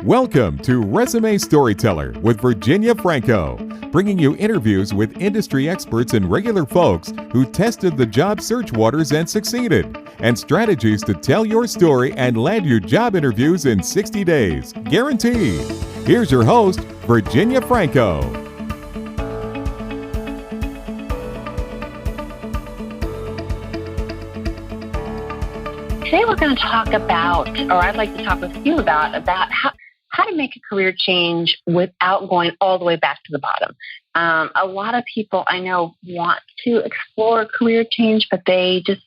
Welcome to Resume Storyteller with Virginia Franco, bringing you interviews with industry experts and regular folks who tested the job search waters and succeeded, and strategies to tell your story and land your job interviews in 60 days, guaranteed. Here's your host, Virginia Franco. Today we're going to talk about, or I'd like to talk with you about how to make a career change without going all the way back to the bottom. A lot of people I know want to explore a career change, but they just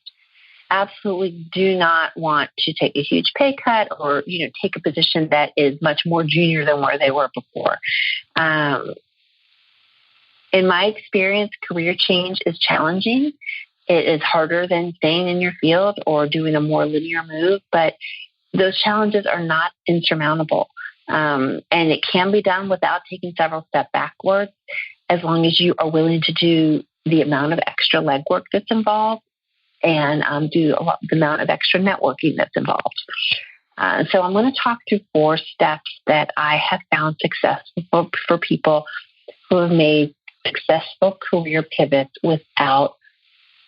absolutely do not want to take a huge pay cut or, take a position that is much more junior than where they were before. In my experience, career change is challenging. It is harder than staying in your field or doing a more linear move, but those challenges are not insurmountable. And it can be done without taking several steps backwards, as long as you are willing to do the amount of extra legwork that's involved and the amount of extra networking that's involved. So I'm going to talk through 4 steps that I have found successful for people who have made successful career pivots without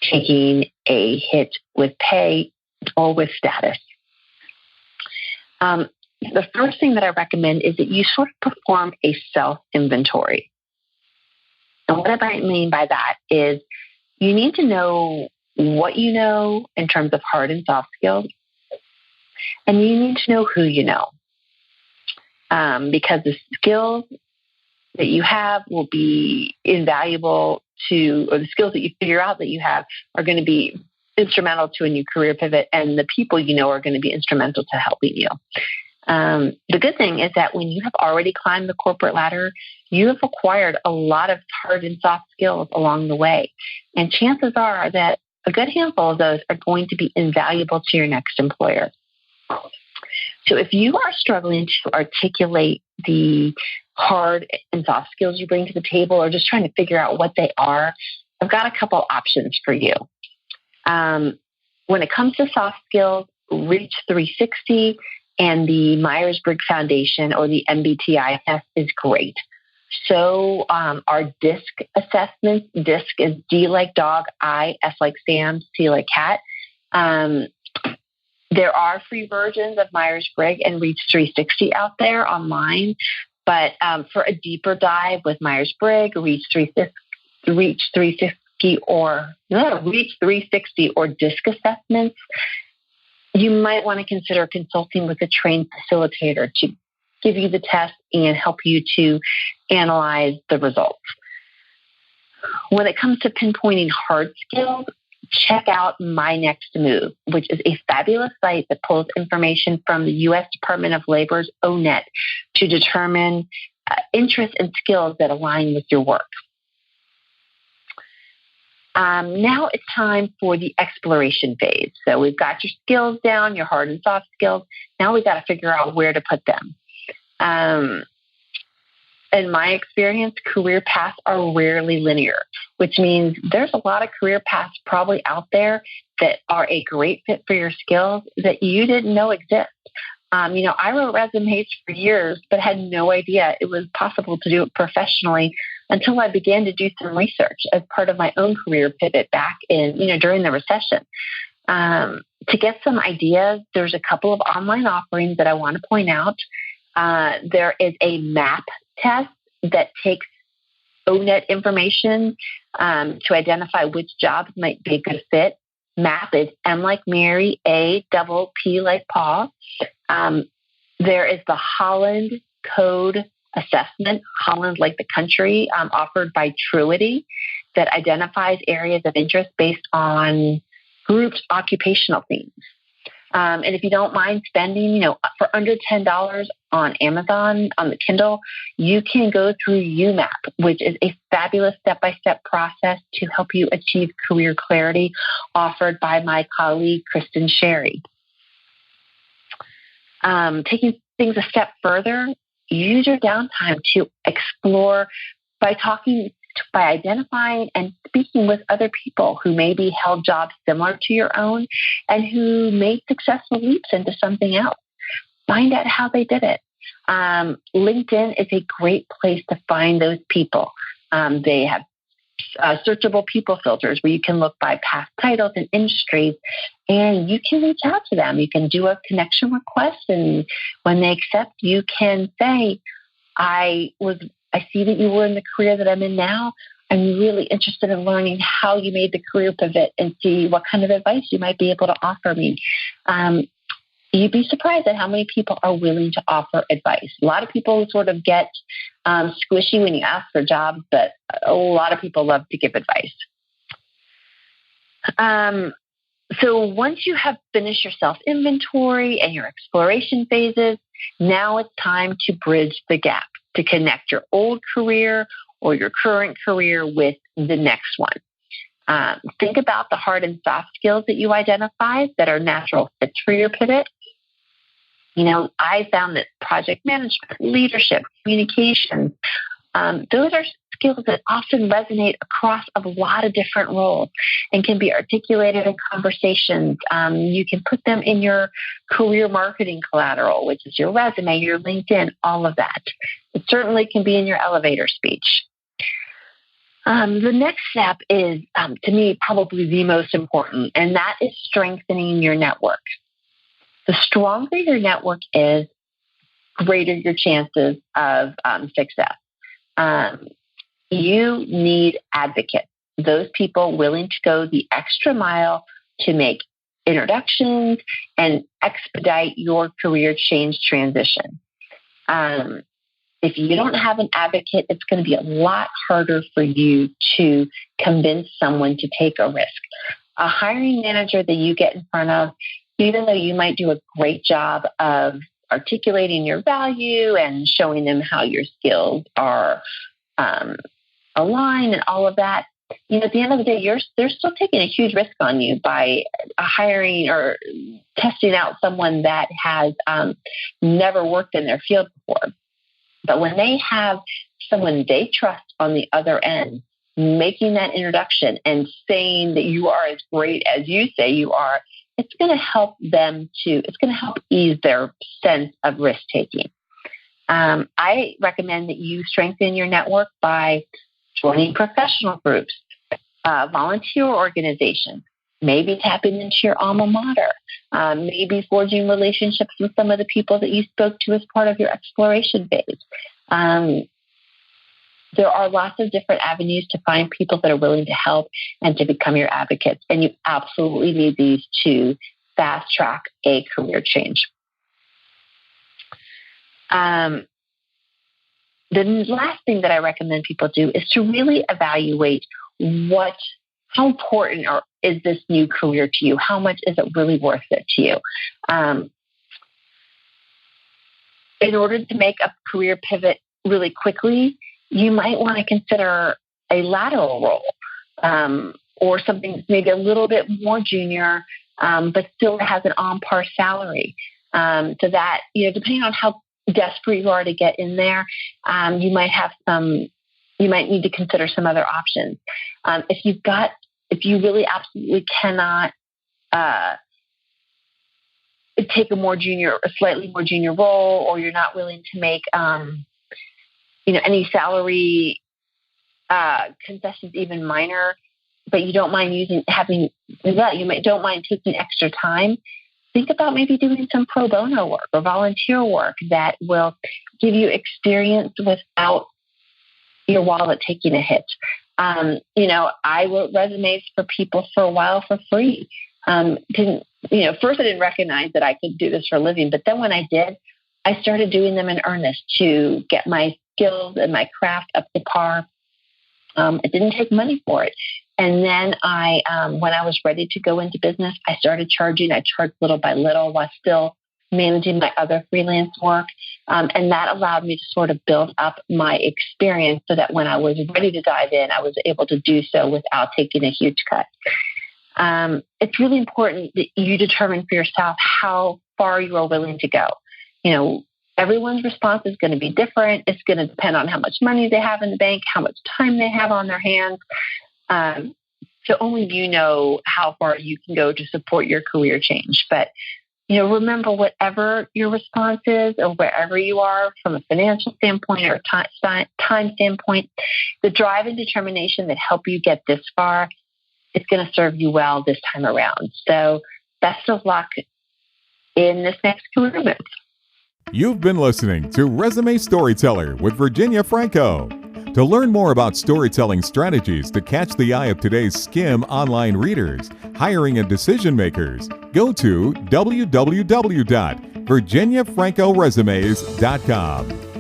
taking a hit with pay or with status. The first thing that I recommend is that you sort of perform a self-inventory. And what I mean by that is you need to know what you know in terms of hard and soft skills, and you need to know who you know. Because the skills that you have will be invaluable or the skills that you figure out that you have are going to be instrumental to a new career pivot, and the people you know are going to be instrumental to helping you. The good thing is that when you have already climbed the corporate ladder, you have acquired a lot of hard and soft skills along the way. And chances are that a good handful of those are going to be invaluable to your next employer. So if you are struggling to articulate the hard and soft skills you bring to the table, or just trying to figure out what they are, I've got a couple options for you. When it comes to soft skills, Reach 360 and the Myers-Briggs Foundation, or the MBTI test, is great. So our DISC assessments, DISC is D like dog, I, S like Sam, C like cat. There are free versions of Myers-Briggs and Reach 360 out there online. But for a deeper dive with Myers-Briggs, Reach 360 or DISC assessments, you might want to consider consulting with a trained facilitator to give you the test and help you to analyze the results. When it comes to pinpointing hard skills, check out My Next Move, which is a fabulous site that pulls information from the U.S. Department of Labor's ONET to determine interests and skills that align with your work. Now it's time for the exploration phase. So we've got your skills down, your hard and soft skills. Now we've got to figure out where to put them. In my experience, career paths are rarely linear, which means there's a lot of career paths probably out there that are a great fit for your skills that you didn't know exist. I wrote resumes for years, but had no idea it was possible to do it professionally until I began to do some research as part of my own career pivot back in, during the recession. To get some ideas, there's a couple of online offerings that I want to point out. There is a MAP test that takes ONET information to identify which jobs might be a good fit. MAP is M like Mary, A, double P like Paul. There is the Holland Code Assessment, Holland like the country, offered by Truity, that identifies areas of interest based on grouped occupational themes. And if you don't mind spending, for under $10 on Amazon, on the Kindle, you can go through UMAP, which is a fabulous step-by-step process to help you achieve career clarity, offered by my colleague, Kristen Sherry. Taking things a step further, use your downtime to explore by identifying and speaking with other people who maybe held jobs similar to your own and who made successful leaps into something else. Find out how they did it. LinkedIn is a great place to find those people. They have searchable people filters where you can look by past titles and industries, and you can reach out to them. You can do a connection request, and when they accept, you can say, I see that you were in the career that I'm in now. I'm really interested in learning how you made the career pivot and see what kind of advice you might be able to offer me. You'd be surprised at how many people are willing to offer advice. A lot of people sort of get squishy when you ask for jobs, but a lot of people love to give advice. So once you have finished your self-inventory and your exploration phases, now it's time to bridge the gap, to connect your old career or your current career with the next one. Think about the hard and soft skills that you identified that are natural fits for your pivot. I found that project management, leadership, communication, those are skills that often resonate across a lot of different roles and can be articulated in conversations. You can put them in your career marketing collateral, which is your resume, your LinkedIn, all of that. It certainly can be in your elevator speech. The next step is, to me, probably the most important, and that is strengthening your network. The stronger your network is, greater your chances of success. You need advocates, those people willing to go the extra mile to make introductions and expedite your career change transition. If you don't have an advocate, it's going to be a lot harder for you to convince someone to take a risk. A hiring manager that you get in front of, even though you might do a great job of articulating your value and showing them how your skills are aligned and all of that, at the end of the day, they're still taking a huge risk on you by hiring or testing out someone that has never worked in their field before. But when they have someone they trust on the other end, making that introduction and saying that you are as great as you say you are, it's going to help ease their sense of risk-taking. I recommend that you strengthen your network by joining professional groups, volunteer organizations, maybe tapping into your alma mater, maybe forging relationships with some of the people that you spoke to as part of your exploration phase. There are lots of different avenues to find people that are willing to help and to become your advocates, and you absolutely need these to fast-track a career change. The last thing that I recommend people do is to really evaluate how important is this new career to you? How much is it really worth it to you? In order to make a career pivot really quickly, you might want to consider a lateral role or something that's maybe a little bit more junior, but still has an on-par salary. So that, depending on how desperate you are to get in there, you might need to consider some other options. If you really absolutely cannot take a slightly more junior role, or you're not willing to make any salary concessions, even minor, but you don't mind don't mind taking extra time, think about maybe doing some pro bono work or volunteer work that will give you experience without your wallet taking a hit. I wrote resumes for people for a while for free. First I didn't recognize that I could do this for a living, but then when I did, I started doing them in earnest to get my skills and my craft up to par. It didn't take money for it. And then when I was ready to go into business, I started charging. I charged little by little while still managing my other freelance work. And that allowed me to sort of build up my experience so that when I was ready to dive in, I was able to do so without taking a huge cut. It's really important that you determine for yourself how far you are willing to go. Everyone's response is going to be different. It's going to depend on how much money they have in the bank, how much time they have on their hands. So only you know how far you can go to support your career change. But, remember whatever your response is or wherever you are from a financial standpoint or time standpoint, the drive and determination that help you get this far is going to serve you well this time around. So best of luck in this next career move. You've been listening to Resume Storyteller with Virginia Franco. To learn more about storytelling strategies to catch the eye of today's skim online readers, hiring and decision makers, go to www.virginiafrancoresumes.com.